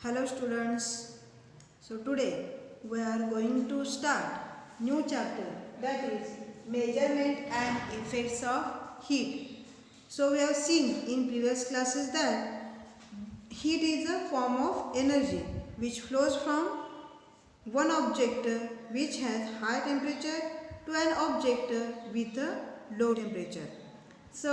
Hello students. So today we are going to start new chapter, that is measurement and effects of heat. So we have seen in previous classes that heat is a form of energy which flows from one object which has high temperature to an object with a low temperature. So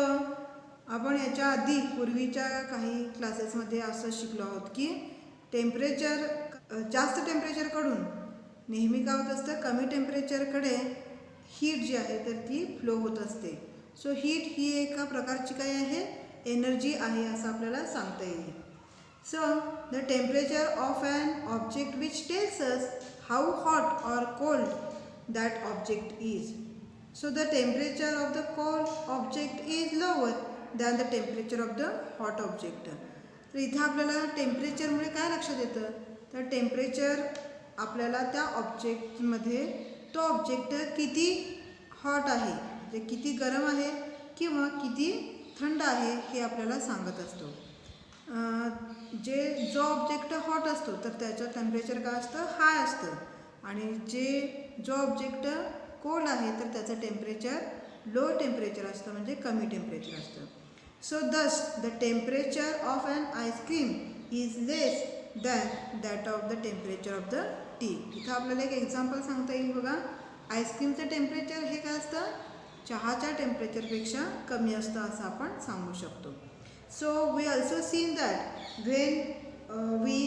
आपण याच्या आधी पूर्वीच्या काही क्लासेसमध्ये असं शिकलो आहोत की जास्त टेम्परेचरकडून नेहमी काय होत असतं, कमी टेम्परेचरकडे हीट जी आहे तर ती फ्लो होत असते. सो हीट ही एका प्रकारची काय आहे, एनर्जी आहे असं आपल्याला सांगता येईल. So the temperature of an object which tells us how hot or cold that object is. So the temperature of the cold object is lower than the temperature of the hot object. तर इथं आपल्याला टेम्परेचरमुळे काय लक्षात येतं, तर temperature आपल्याला त्या ऑब्जेक्टमध्ये तो ऑब्जेक्ट किती हॉट आहे, म्हणजे किती गरम आहे किंवा किती थंड आहे हे आपल्याला सांगत असतो. जो ऑब्जेक्ट हॉट असतो तर त्याचं टेम्परेचर काय असतं, हाय असतं, आणि जो ऑब्जेक्ट कोल्ड आहे तर त्याचं टेम्परेचर लो टेम्परेचर असतं, म्हणजे कमी टेम्परेचर असतं. So thus the temperature of an ice cream is less than that of the temperature of the tea. इथं आपल्याला एक एक्झाम्पल सांगता येईल बघा. आईस्क्रीमचं टेम्परेचर हे काय असतं, चहाच्या टेम्परेचरपेक्षा कमी असतं असं आपण सांगू शकतो. So we also seen that when we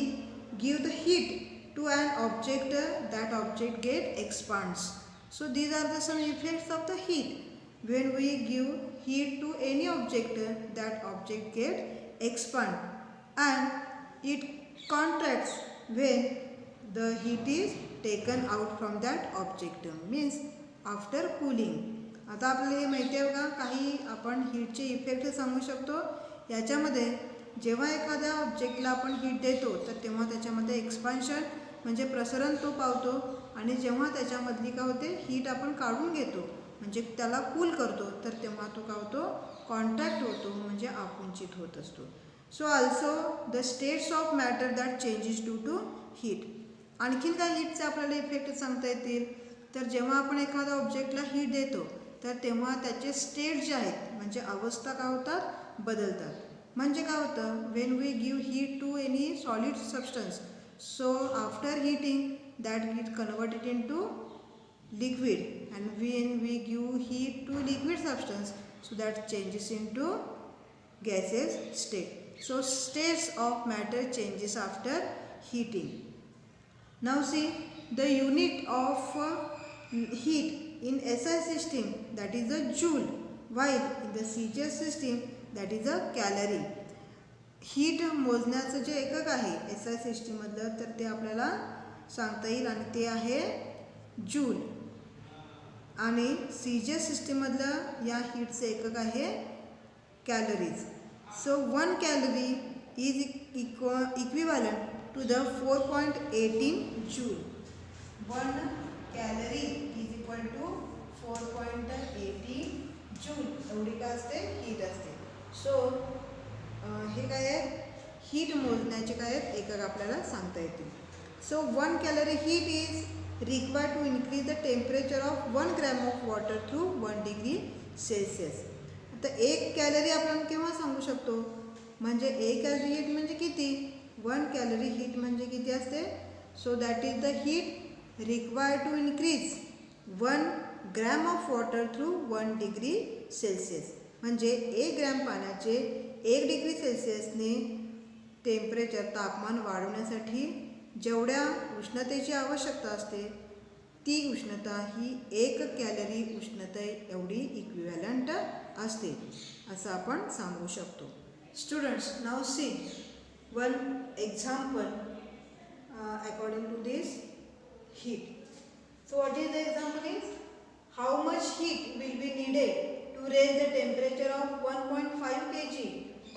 give the heat to an object, that object get expands. So these are the some effects of the heat. When we give heat to any object, that object get expand and it contracts when the heat is taken out from that object, means after cooling. आता आपल्याला हे माहिती आहे बघा, काही आपण हीटचे effect सांगू शकतो. याच्यामध्ये जेव्हा एखाद्या ऑब्जेक्टला आपण हीट देतो तर तेव्हा त्याच्यामध्ये एक्सपान्शन म्हणजे प्रसरण तो पावतो, आणि जेव्हा त्याच्यामधली काय होते, हीट आपण काढून घेतो म्हणजे त्याला कूल करतो तर तेव्हा तो काय होतो, कॉन्ट्रॅक्ट होतो, म्हणजे आकुंचित होत असतो. So also the states of matter that changes due to heat. आणखीन काय हीटचे आपल्याला इफेक्ट सांगता येतील, तर जेव्हा आपण एखाद्या ऑब्जेक्टला हीट देतो तर तेव्हा त्याचे स्टेट जे आहेत म्हणजे अवस्था काय होतात, बदलतात. म्हणजे काय होतं, when we give heat to any solid substance, so after heating that get converted in to liquid, and when we give heat to liquid substance so that changes in to gases state. So states of matter changes after heating. Now see the unit of heat in SI system, that is a joule, while in the CGS system that is a calorie. Heat मोजण्याचं जे एकक आहे SI सिस्टीममधलं तर ते आपल्याला सांगता येईल आणि ते आहे जूल, आणि CGS सिस्टीममधलं या हीटचं एकक आहे calories. So 1 calorie is equivalent to the 4.18 joule. 1 calorie is equal to 4.18 joule एवढी काय असते, हीट असते. सो हे काय आहे, हीट मोजण्याचे काय आहेत एकक आपल्याला सांगता येतील. So 1 calorie heat is required to increase the temperature of 1 gram of water through 1 degree Celsius. आता 1 कॅलरी आपण केव्हा सांगू शकतो, म्हणजे 1 कॅलरी हीट म्हणजे किती, 1 कॅलरी हीट म्हणजे किती असते. So that is the heat required to increase 1 gram of water through 1 degree Celsius. म्हणजे 1 ग्रॅम पाण्याचे 1 डिग्री सेल्सिअसने टेम्परेचर तापमान वाढवण्यासाठी जेवढ्या उष्णतेची आवश्यकता असते ती उष्णता ही 1 कॅलरी उष्णते एवढी इक्विव्हॅलंट असते असं आपण सांगू शकतो. Students, now see one example according to this heat. So what is the example is, how much heat will be needed to raise the temperature of 1.5 kg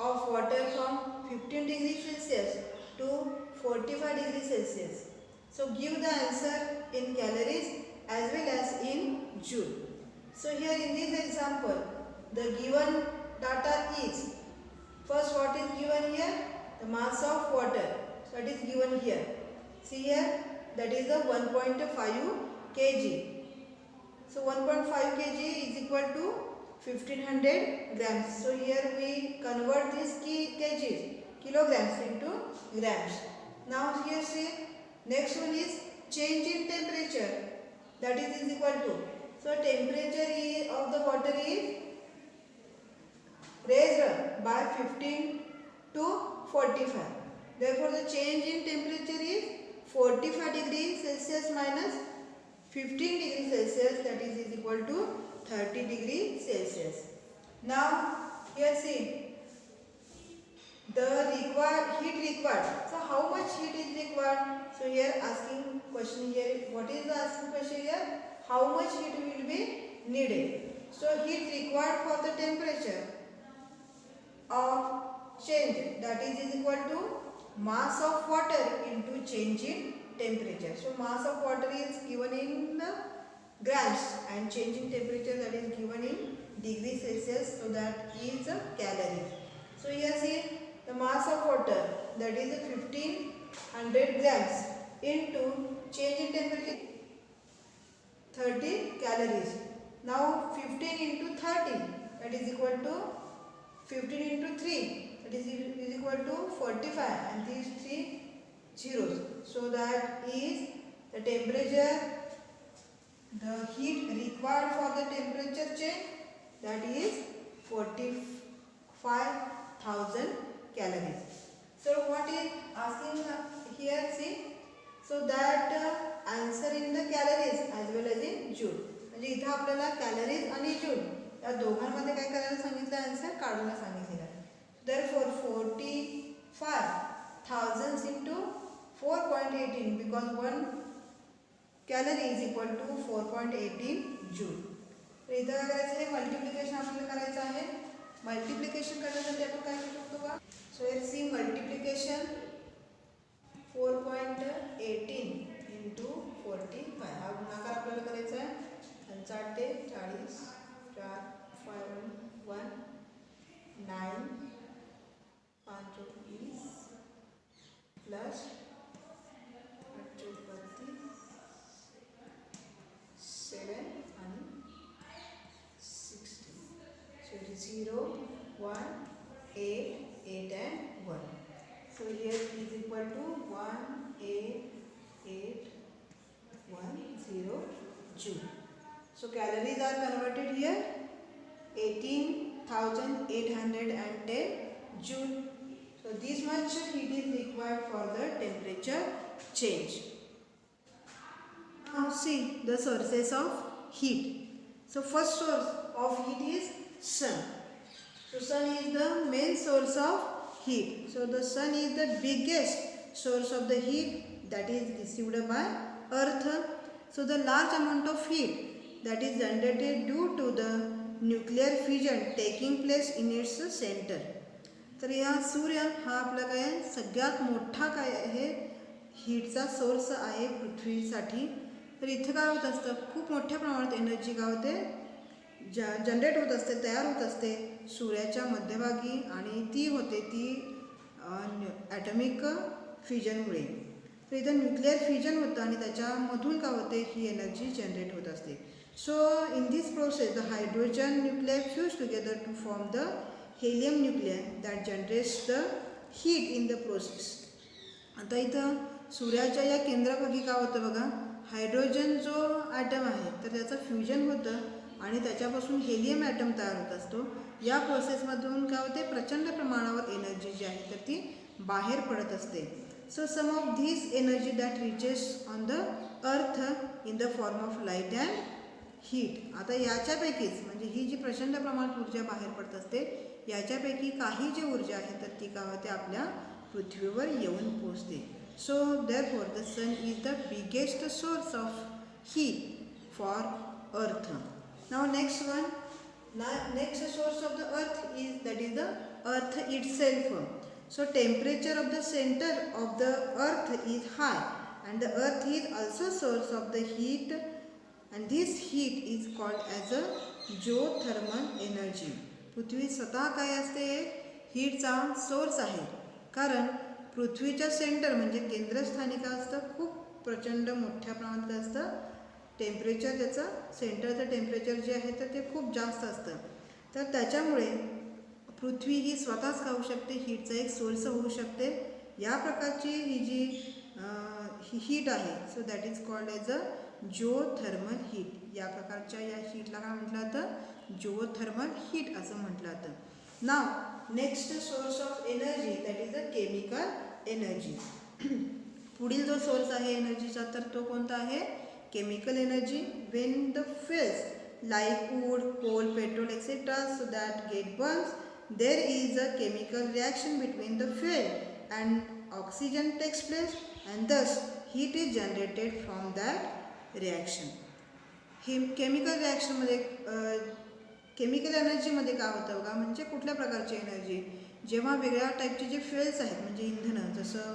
of water from 15 degrees Celsius to 45 degrees Celsius. So give the answer in calories as well as in joule. So here in this example the given data is, first what is given here, the mass of water. that is given here. See here, that is the 1.5 kg. So 1.5 kg is equal to 1500 grams. So here we convert this kgs, kilograms into grams. Now here see, next one is change in temperature, that is equal to, so temperature of the water is raised by 15 to 45. Therefore the change in temperature is 45 degrees Celsius minus 15 degrees Celsius, that is equal to 30 degrees Celsius. Now here see, the heat required. So how much heat is required? So here asking question here, what is the asking question here? How much heat will be needed? So heat required for the temperature of change, that is equal to mass of water into change in temperature. So mass of water is given in the grams and change in temperature, that is given in degrees Celsius, so that is calories. So here see, the mass of water, that is 1500 grams into change in temperature 30 calories. Now 15 into 30, that is equal to 15 into 3, that is equal to 45, and these 3 zeros. So that is the temperature, the heat required for the temperature change, that is 45,000 calories. So what is asking here, see, so that answer in the calories as well as in joule. म्हणजे इथं आपल्याला calories आणि joule या दोघांमध्ये काय करायला सांगितलं, answer काढायला सांगितलेलं आहे. Therefore 45,000 into 4.18, because 1 calorie is equal to 4.18 joule. तर इथं काय करायचं आहे, मल्टिप्लिकेशन आपल्याला करायचं आहे. मल्टिप्लिकेशन करण्यासाठी आपण काय करू शकतो का, so here see multiplication 4.18 into 45, हा गुणाकार आपल्याला करायचा आहे. 8 ते 40, 4 5 1 9 5 20 plus 8 32 7 and 16. So it is 0 1 8 8 and 1. So here it is equal to 1 8 8 1 0 joule. So calories are converted here 18,810 joule. So this much heat is required for the temperature change. Now see the sources of heat. So first source of heat is sun. So sun is the main source of heat. So the sun is the biggest source of the heat that is received by earth. So the large amount of heat that is generated due to the nuclear fission taking place in its center. तर या सूर्य हा आपला काय सगळ्यात मोठा काय आहे हीटचा सोर्स आहे पृथ्वीसाठी. तर इथं काय होत असतं, खूप मोठ्या प्रमाणात एनर्जी काय होते जनरेट होत असते, तयार होत असते सूर्याच्या मध्यभागी, आणि ती होते ती ॲटॉमिक फ्युजनमुळे. तर इथं न्यूक्लिअर फ्युजन होतं आणि त्याच्यामधून काय होते ही एनर्जी जनरेट होत असते. So in this process the hydrogen nuclear fuse together to form the helium nuclei that generates the heat in the process. आता इथं सूर्याच्या या केंद्रभागी काय होतं बघा, हायड्रोजन जो ॲटम आहे तर त्याचं फ्युजन होतं आणि त्याच्यापासून हेलियम ॲटम तयार होत असतो. या प्रोसेसमधून काय होते, प्रचंड प्रमाणावर एनर्जी जी आहे तर ती बाहेर पडत असते. So some of this energy that reaches on the earth in the form of light and heat. आता याच्यापैकीच म्हणजे ही जी प्रचंड प्रमाणात ऊर्जा बाहेर पडत असते याच्यापैकी काही जी ऊर्जा आहे तर ती काय होते आपल्या पृथ्वीवर येऊन पोहोचते. So therefore the sun is the biggest source of heat for earth. Now next one, next source of the earth is that is the earth itself. So temperature of the centre of the earth is high and the earth is also source of the heat and this heat is called as a geothermal energy. पृथ्वी स्वतः काय असते, हीटचा source आहे, कारण पृथ्वीच्या centre म्हणजे केंद्रस्थानी काय असतं, खूप प्रचंड मोठ्या प्रमाणात काय असतं, टेम्परेचर त्याचं सेंटरचं टेम्परेचर जे आहे तर ते खूप जास्त असतं. तर त्याच्यामुळे पृथ्वी ही स्वतःच खाऊ शकते, हीटचा एक सोर्स होऊ शकते. या प्रकारची ही जी हीट आहे, so that is called as a geothermal heat. या प्रकारच्या या हीटला काय म्हटलं जातं, जिओथर्मल हीट असं म्हटलं जातं. Now next source of energy that is a chemical energy. पुढील जो सोर्स आहे एनर्जीचा तर तो कोणता आहे, chemical energy. When the fuels like wood, coal, petrol, etc. so that get burns, there is a chemical reaction between the fuel and oxygen takes place and thus heat is generated from that reaction. हे chemical रिॲक्शनमध्ये chemical एनर्जीमध्ये काय होतं बघा, म्हणजे कुठल्या प्रकारची energy, जेव्हा वेगळ्या टाईपचे जे फ्युएल्स आहेत म्हणजे इंधनं, जसं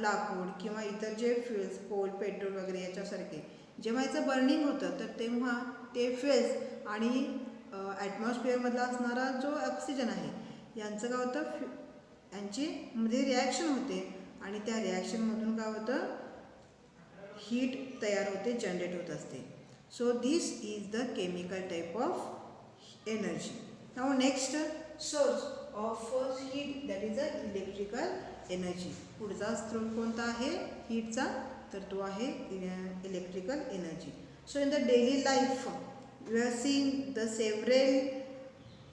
लाकूड किंवा इतर जे फ्युएल्स कोल पेट्रोल वगैरे याच्यासारखे, जेव्हा याचं बर्निंग होतं तर तेव्हा ते फ्युएल्स आणि ॲटमॉस्फिअरमधला असणारा जो ऑक्सिजन आहे यांचं काय होतं, यांची मध्ये रिॲक्शन होते आणि त्या रिॲक्शनमधून काय होतं, हीट तयार होते, जनरेट होत असते. So this is the chemical type of energy. Now next source of heat that is a electrical energy. पुढचा स्रोत कोणता आहे हीटचा, तर तो आहे electrical energy. So in the daily life we are seeing the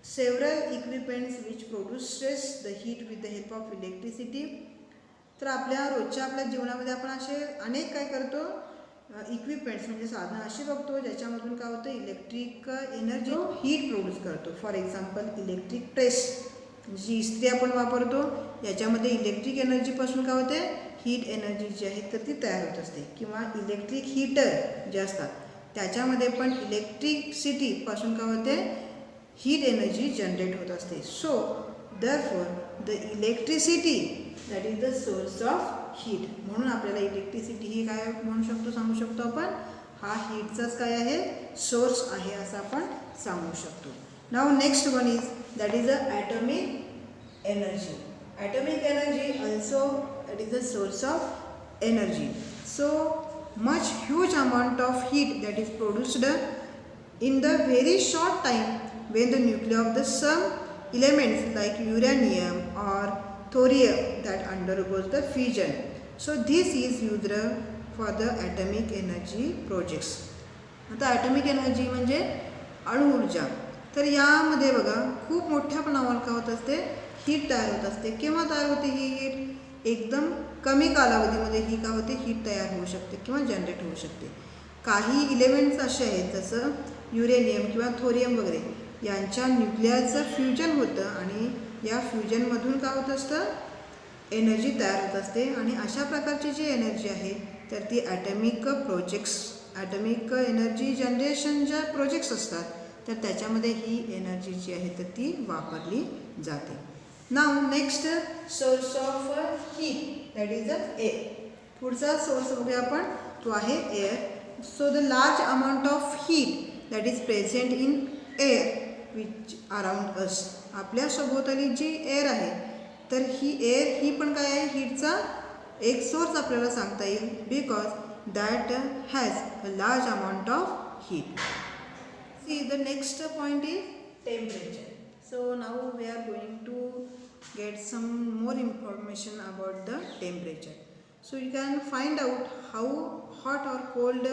several equipments which produces the heat with the help of electricity. तर आपल्या जीवनामध्ये आपण असे अनेक काय करतो, इक्विपमेंट्स म्हणजे साधनं अशी बघतो ज्याच्यामधून काय होतं, इलेक्ट्रिक एनर्जी हीट प्रोड्यूस करतो. फॉर एक्झाम्पल इलेक्ट्रिक प्रेस, जी इस्त्री आपण वापरतो याच्यामध्ये इलेक्ट्रिक एनर्जीपासून काय होते, हीट एनर्जी जी आहे तर ती तयार होत असते. किंवा इलेक्ट्रिक हीटर जे असतात त्याच्यामध्ये पण इलेक्ट्रिसिटीपासून काय होते, हीट एनर्जी जनरेट होत असते. So therefore the electricity that is the source of heat. म्हणून आपल्याला इलेक्ट्रिसिटी ही काय म्हणू शकतो, सांगू शकतो आपण, हा हीटचाच काय आहे, सोर्स आहे असं आपण सांगू शकतो. Now next one is that is a atomic energy. Atomic energy also it is the source of energy. So much huge amount of heat that is produced in the very short time when the nuclei of the some elements like uranium or thorium that undergoes the fission. So this is used for the atomic energy projects. आता atomic energy म्हणजे अणु ऊर्जा. तर यामध्ये बघा खूप मोठ्या प्रमाणावर काय होत असते, हीट तयार होत असते. केव्हा तयार होते ही हीट, एकदम कमी कालावधीमध्ये ही काय होते, हीट तयार होऊ शकते किंवा जनरेट होऊ शकते. काही इलेमेंट्स असे आहेत जसं युरेनियम किंवा थोरियम वगैरे यांच्या न्यूक्लियसचं फ्युजन होतं आणि या फ्युजनमधून काय होत असतं, एनर्जी तयार होत असते. आणि अशा प्रकारची जी एनर्जी आहे तर ती ॲटॉमिक एनर्जी जनरेशन ज्या प्रोजेक्ट्स असतात तर त्याच्यामध्ये ही एनर्जी जी आहे तर ती वापरली जाते. Now next source of heat that is a air. पुढचा सोर्स बघूया आपण, तो आहे air. So the large amount of heat that is present in air which around us. आपल्या सभोवताली जी एअर आहे तर ही एअर ही पण काय आहे, हीटचा एक सोर्स आपल्याला सांगता येईल, because that has a large amount of heat. See the next point is temperature. So now we are going to get some more information about the temperature. So you can find out how hot or cold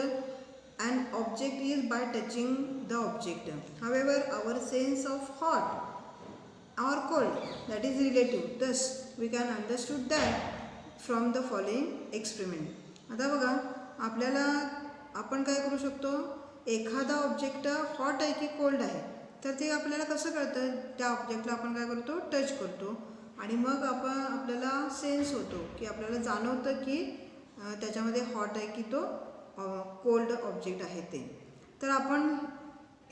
an object is by touching the object. However, our sense of hot or cold that is relative. Thus we can understood that from the following experiment. आता बघा आपल्याला आपण काय करू शकतो, एखादा object hot आहे की कोल्ड आहे तर ते आपल्याला कसं कळतं, त्या ऑब्जेक्टला आपण काय करतो, टच करतो आणि मग आपल्याला सेन्स होतो की आपल्याला जाणवतं की त्याच्यामध्ये हॉट आहे की तो कोल्ड ऑब्जेक्ट आहे ते. तर आपण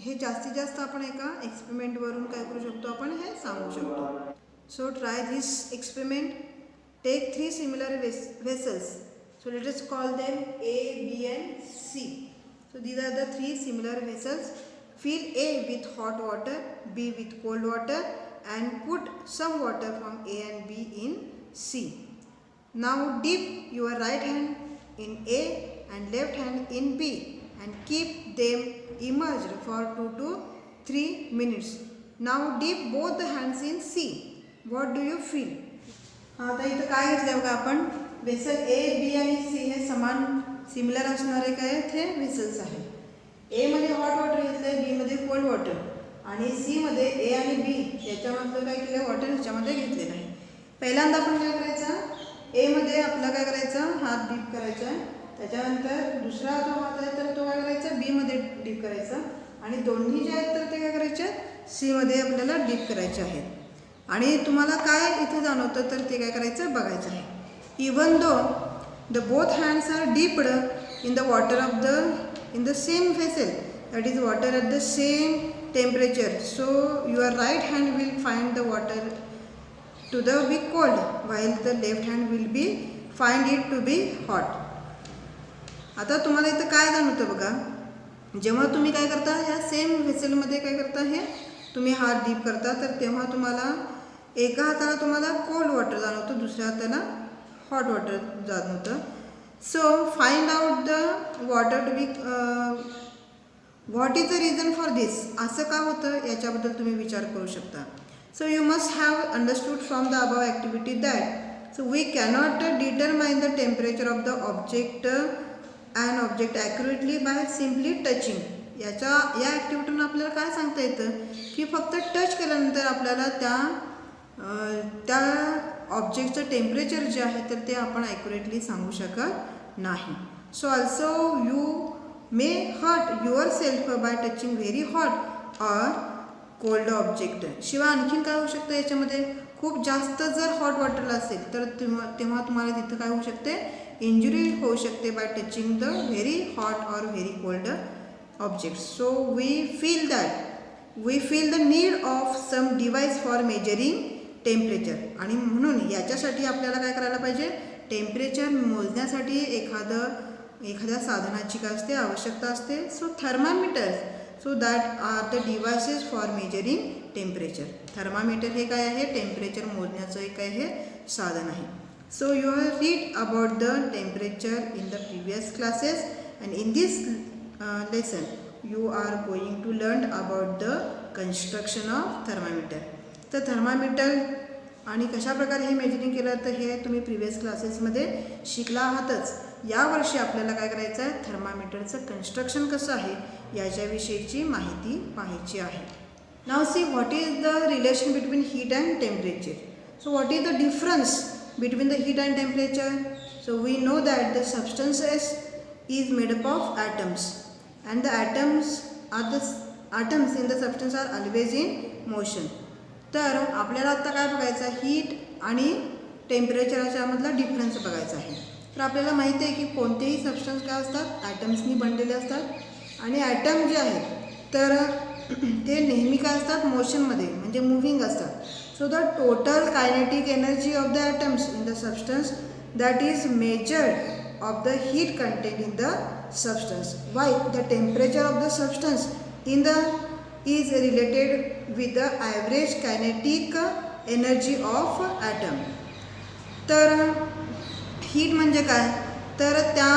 हे जास्तीत जास्त आपण एका एक्सपेरिमेंटवरून काय करू शकतो, आपण हे सांगू शकतो. So try this experiment. Take 3 similar vessels. So let us call them A, B and C. So these are the 3 similar vessels. Fill A with hot water, B with cold water and put some water from A and B in C. Now dip your right hand in A and left hand in B and keep them immersed for 2 to 3 minutes. Now dip both the hands in C. What do you feel? आता इथं काय घेतलं बघा आपण vessel A, B आणि C हे समान similar असणारे काय हे वेसल्स आहे. A मध्ये हॉट वॉटर घेतलं आहे, B मध्ये कोल्ड वॉटर आणि C मध्ये A आणि B याच्यामधलं काय केलं वॉटर ह्याच्यामध्ये घेतलेलं आहे. पहिल्यांदा आपण काय करायचं A मध्ये आपलं काय करायचं हात डीप करायचा आहे. त्याच्यानंतर दुसरा जो हात आहे तर तो काय करायचा B मध्ये डीप करायचा आणि दोन्ही जे आहेत तर ते काय करायचे C मध्ये आपल्याला डीप करायचे आहेत. आणि तुम्हाला काय इथे जाणवतं तर ते काय करायचं बघायचं आहे. Even though the both hands are dipped in the water of the in the same vessel that is water at the same temperature, so your right hand will find the water to the be cold while the left hand will be find it to be hot. आता तुम्हाला इथं काय जाणवतं बघा, जेव्हा तुम्ही काय करता या सेम व्हेसलमध्ये काय करता हे तुम्ही हात डीप करता तर तेव्हा तुम्हाला एका हाताला तुम्हाला कोल्ड वॉटर जाणवतं, दुसऱ्या हाताला हॉट वॉटर जाणवतं. So find out the water to be what is the reason for this, असं का होतं याच्याबद्दल तुम्ही विचार करू शकता. So you must have understood from the above activity that we cannot determine the temperature of the object accurately by simply touching. या ॲक्टिव्हिटीतून आपल्याला काय सांगता येतं की फक्त टच केल्यानंतर आपल्याला त्या ऑब्जेक्टचं टेम्परेचर जे आहे तर ते आपण ॲक्युरेटली सांगू शकत नाही. So also you may hurt yourself by touching very hot or cold object. शिवाय आणखीन काय होऊ शकतं याच्यामध्ये खूप जास्त जर हॉट वॉटर असेल तर तेव्हा तुम्हाला तिथं काय होऊ शकते इंजुरी होऊ शकते by touching the very hot or very cold object. So we feel the need of some device for measuring temperature. आणि म्हणून याच्यासाठी आपल्याला काय करायला पाहिजे टेम्परेचर मोजण्यासाठी एखाद्या साधनाची काय असते आवश्यकता असते. So thermometers so that are the devices for measuring temperature. Thermometer हे काय आहे टेम्परेचर मोजण्याचं एक काय हे साधन आहे. So you have read about the temperature in the previous classes and in this lesson you are going to learn about the construction of thermometer. तर thermometer आणि कशाप्रकारे हे मेजरिंग केलं तर हे तुम्ही प्रिव्हियस क्लासेसमध्ये शिकला आहातच. यावर्षी आपल्याला काय करायचं आहे थर्मामीटरचं कन्स्ट्रक्शन कसं आहे याच्याविषयीची माहिती पाहायची आहे. Now see what is the relation between heat and temperature. So what is the difference between the heat and temperature. So we know that the substances is made up of atoms and the atoms in the substance are always in motion. तर आपल्याला आत्ता काय बघायचं heat आणि टेम्परेचरच्यामधला difference बघायचा आहे. तर आपल्याला माहिती आहे की कोणतेही सबस्टन्स काय असतात ॲटम्सनी बनलेले असतात आणि ॲटम जे आहेत तर ते नेहमी काय असतात मोशनमध्ये म्हणजे मुव्हिंग असतात. So the total kinetic energy of the atoms in the substance that is measured of the heat content in the substance why the temperature of the substance in the is related with the average kinetic energy of atom. तर heat म्हणजे काय तर त्या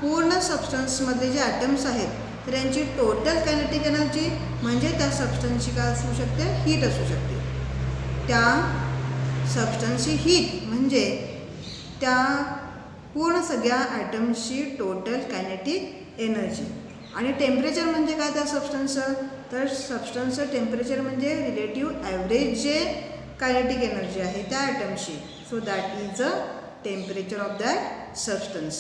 पूर्ण सबस्टन्समधले जे atoms आहेत तर यांची टोटल कायनेटिक एनर्जी म्हणजे त्या सबस्टन्सची काय असू शकते हीट असू शकते. त्या सबस्टन्सची हीट म्हणजे त्या पूर्ण सगळ्या ॲटम्सची टोटल कायनेटिक एनर्जी. आणि टेम्परेचर म्हणजे काय त्या सबस्टन्सचं तर सबस्टन्सचं टेम्परेचर म्हणजे रिलेटिव्ह ॲव्हरेज जे कायनेटिक एनर्जी आहे त्या ॲटमची. So that is a temperature of that substance.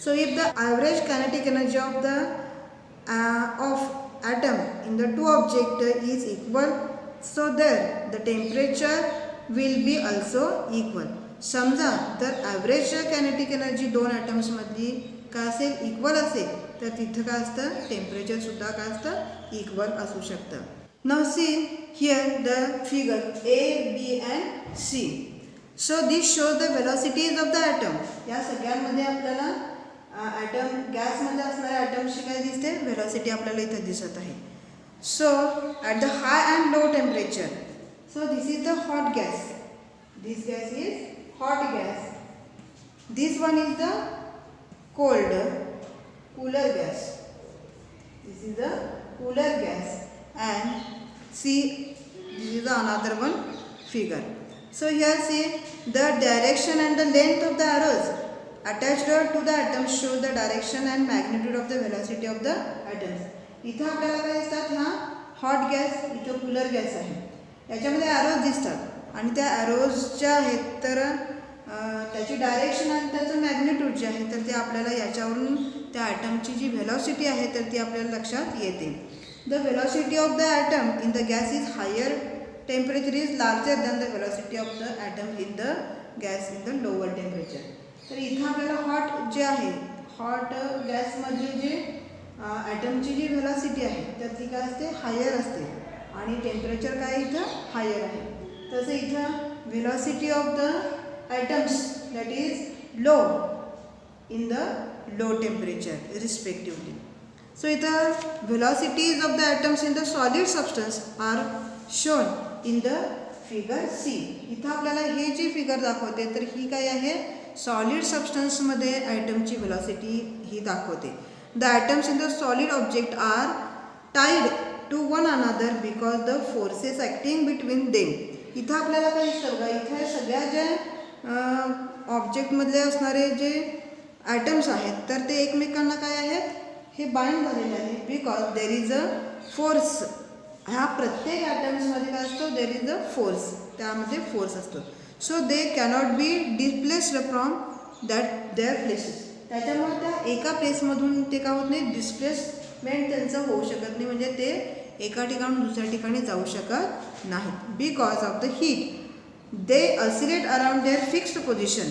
So if the average kinetic energy of atom in the two object is equal so there the temperature will be also equal. समजा तर average kinetic energy दोन ॲटम्समधली काय असेल equal असेल तर तिथं काय असतं टेम्परेचरसुद्धा काय असतं इक्वल असू शकतं. Now see here the figure A, B and C. So this shows the velocities of the atom. या सगळ्यांमध्ये आपल्याला ॲटम गॅसमध्ये असणाऱ्या ॲटमची काय दिसते वेलॉसिटी आपल्याला इथं दिसत आहे. So at the high and low temperature so this is the hot gas. This gas is hot gas This one is the cold cooler gas. This is the cooler gas, and see, this is the another one figure. So here see, the direction and the length of the arrows attached to the atoms show the direction and magnitude of the velocity of the atoms. इथं आपल्याला काय दिसतात, हा hot gas, इथं cooler gas आहे, याच्यामध्ये arrows दिसतात आणि त्या ॲरोज ज्या आहेत तर त्याची डायरेक्शन आणि त्याचं मॅग्निट्यूड जे आहे तर ते आपल्याला याच्यावरून त्या ॲटमची जी व्हेलॉसिटी आहे तर ती आपल्याला लक्षात येते. The velocity of the atom in the gas is higher, temperature is larger than the velocity of the atom in the gas in the lower temperature. तर इथं आपल्याला हॉट जे आहे, हॉट गॅसमधली जे ॲटमची जी व्हेलॉसिटी आहे तर ती काय असते, हायर असते आणि टेम्परेचर काय इथं हायर आहे. तसं इथं velocity of the atoms that is low in the low temperature respectively. So इथं velocities of the atoms in the solid substance are shown in the figure C. इथं आपल्याला हे जी फिगर दाखवते तर ही काय आहे, सॉलिड सबस्टन्समध्ये ॲटमची व्हेलॉसिटी ही दाखवते. The atoms in the solid object are tied to one another because the forces acting between them. इथं आपल्याला काय दिसतं बघा, इथे सगळ्या ज्या ऑब्जेक्टमधले असणारे जे ॲटम्स आहेत तर ते एकमेकांना काय आहेत, हे बाइंड झालेले आहेत because there is a force. ह्या प्रत्येक ॲटम्समध्ये काय असतो, देर इज अ फोर्स, त्यामध्ये फोर्स असतो. So they cannot be displaced from that their places. त्याच्यामुळे त्या एका प्लेसमधून ते काय होत नाही, डिस्प्लेसमेंट त्यांचं होऊ शकत नाही, म्हणजे ते एका ठिकाणून दुसऱ्या ठिकाणी जाऊ शकत नाहीत. Because of the heat they oscillate around their fixed position.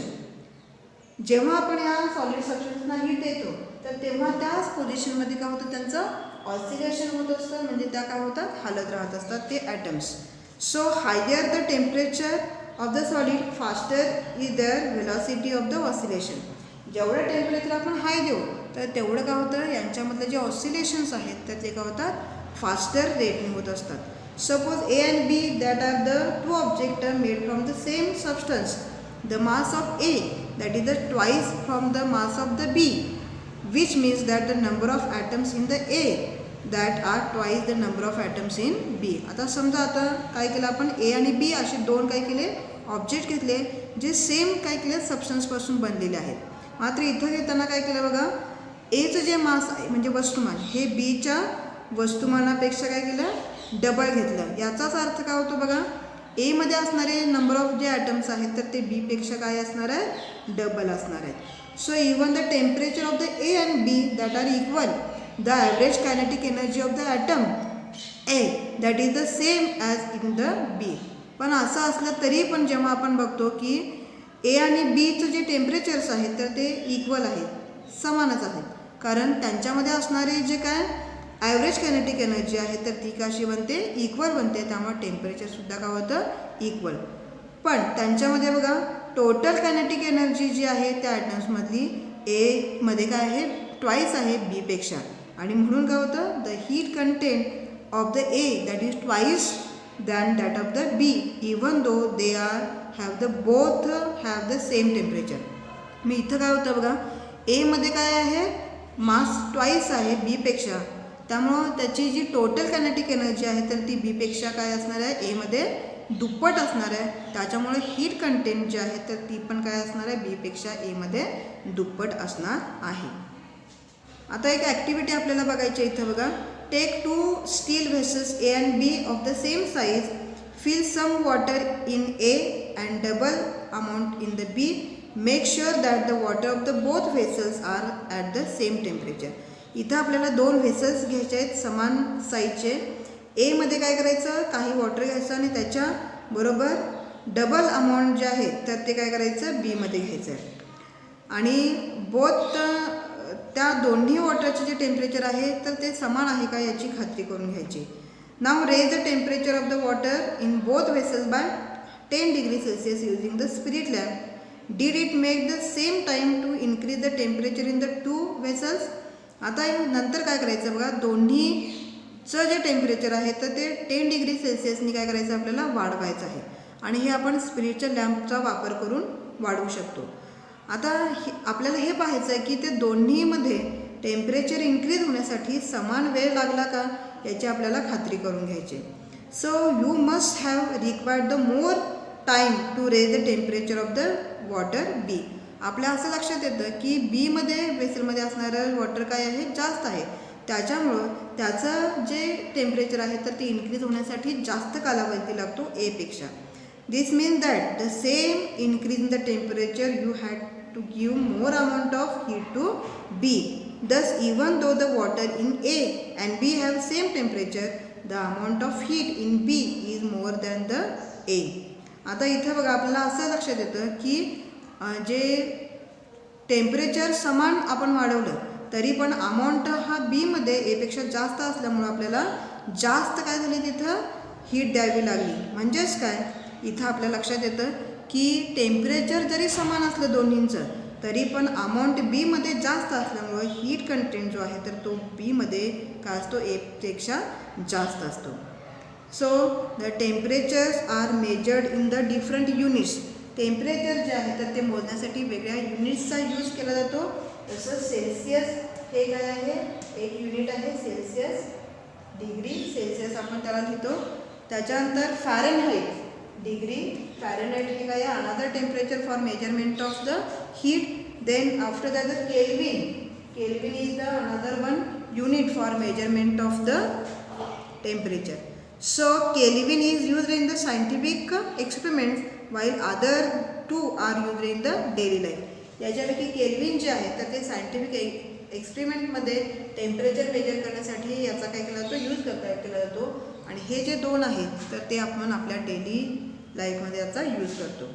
जेव्हा आपण या सॉलिड सबस्टन्सना हीट देतो तर तेव्हा त्याच पोझिशनमध्ये काय होतं, त्यांचं ऑसिलेशन होत असतं, म्हणजे त्या काय होतात, हालत राहत असतात ते atoms. So higher the temperature of the solid faster is their velocity of the oscillation. जेवढं टेम्परेचर आपण हाय देऊ तर तेवढं काय होतं, यांच्यामधले जे ऑसिलेशन्स आहेत तर ते काय होतात, फास्टर रेटने होत असतात. Suppose A and B that are the two object made from the same substance, the mass of A that is the twice from the mass of the B, which means that the number of atoms in the A that are twice the number of atoms in B. आता समजा आता काय केलं आपण, ए आणि बी असे दोन काय केले, ऑब्जेक्ट घेतले जे सेम काय केले सबस्टन्सपासून बनलेले आहेत. मात्र इथं घेताना काय केलं बघा, एचं जे मास आहे म्हणजे वस्तुमान हे बीच्या वस्तुमानापेक्षा काय केलं, डबल घेतलं. याचाच अर्थ काय होतो बघा, एमध्ये असणारे नंबर ऑफ जे ॲटम्स आहेत तर ते बीपेक्षा काय असणार आहे, डबल असणार आहेत. So even the temperature of the A and B that are equal, the average kinetic energy of the atom A that is the same as in the B. पण असं असलं तरी पण जेव्हा आपण बघतो की ए आणि बीचं जे टेम्परेचर्स आहेत तर ते इक्वल आहेत, समानच आहेत, कारण त्यांच्यामध्ये असणारे जे काय ॲव्हरेज कायनेटिक एनर्जी आहे तर ती कशी बनते, इक्वल बनते. त्यामुळे टेम्परेचरसुद्धा काय होतं, इक्वल. पण त्यांच्यामध्ये बघा टोटल कायनेटिक एनर्जी जी आहे त्या ॲटम्समधली एमध्ये काय आहे, ट्वाईस आहे बीपेक्षा, आणि म्हणून काय होतं, the heat content of the A that is twice than that of the B even though they are both have the same temperature. मी इथं काय होतं बघा, एमध्ये काय आहे, मास ट्वाईस आहे बीपेक्षा, त्यामुळं त्याची जी टोटल कायनेटिक एनर्जी आहे तर ती बीपेक्षा काय असणार आहे, एमध्ये दुप्पट असणार आहे. त्याच्यामुळे हीट कंटेंट जी आहे तर ती पण काय असणार आहे, बीपेक्षा एमध्ये दुप्पट असणार आहे. आता एक ॲक्टिव्हिटी आपल्याला बघायची इथं बघा, take 2 steel vessels A and B of the same size, fill some water in A and double amount in the B. Make sure that the water of the both vessels are at the same temperature. इथं आपल्याला दोन vessels घ्यायचे आहेत समान साईजचे. एमध्ये काय करायचं, काही वॉटर घ्यायचं आणि त्याच्याबरोबर डबल अमाऊंट जे आहे तर ते काय करायचं, बीमध्ये घ्यायचं आहे. आणि बोथ त्या दोन्ही वॉटरचे जे टेम्परेचर आहे तर ते समान आहे का याची खात्री करून घ्यायची. Now raise the temperature of the water in both vessels by 10 degrees Celsius using the spirit lamp. Did it make the same time to increase the temperature in the two vessels? आता नंतर काय करायचं बघा, दोन्हीचं जे temperature आहे तर ते 10 degree सेल्सिअसनी काय करायचं आपल्याला वाढवायचं आहे, आणि हे आपण स्पिरिटच्या लॅम्पचा वापर करून वाढवू शकतो. आता आपल्याला हे पाहायचं आहे की ते दोन्हीमध्ये टेम्परेचर इन्क्रीज होण्यासाठी समान वेळ लागला का याची आपल्याला खात्री करून घ्यायची. So you must have required the more time to raise the temperature of the water B. आपल्या असं लक्षात येतं की बीमध्ये वेसलमध्ये असणारं वॉटर काय आहे, जास्त आहे. त्याच्यामुळं त्याचं जे टेम्परेचर आहे तर ते इन्क्रीज होण्यासाठी जास्त कालावधी लागतो एपेक्षा. This means that the same increase in the temperature you had to give more amount of heat to B. Thus, even though the water in A and B have same temperature, the amount of heat in B is more than the A. आता इथं बघा आपल्याला असं लक्षात येतं की जे temperature समान आपण वाढवलं तरी पण अमाऊंट हा बीमध्ये एपेक्षा जास्त असल्यामुळं आपल्याला जास्त काय झाले तिथं हीट द्यावी लागली. म्हणजेच काय इथं आपल्या लक्षात येतं की टेम्परेचर जरी समान असलं दोन्हींचं तरी पण अमाऊंट बीमध्ये जास्त असल्यामुळं हीट कंटेंट जो आहे तर तो बीमध्ये काय असतो एपेक्षा जास्त असतो. So the temperatures are measured in the different units. Temperature जे आहे तर ते मोजण्यासाठी वेगळ्या युनिट्सचा यूज केला जातो. जसं सेल्सिअस हे काय आहे, एक युनिट आहे सेल्सिअस, डिग्री सेल्सिअस आपण त्याला लिहितो. त्याच्यानंतर फॅरेनहाइट डिग्री फॅरेनहाइट हे काय आहे, another temperature for measurement of the heat. Then after that the Kelvin is the another one unit for measurement of the temperature. So Kelvin is used in the scientific experiments while other two are used in the daily life. याच्यापैकी Kelvin जे आहे तर ते scientific एक्सपेरिमेंटमध्ये temperature measure करण्यासाठी याचा काय केला जातो, यूज केला जातो. आणि हे जे दोन आहेत तर ते आपण आपल्या डेली लाईफमध्ये याचा यूज करतो.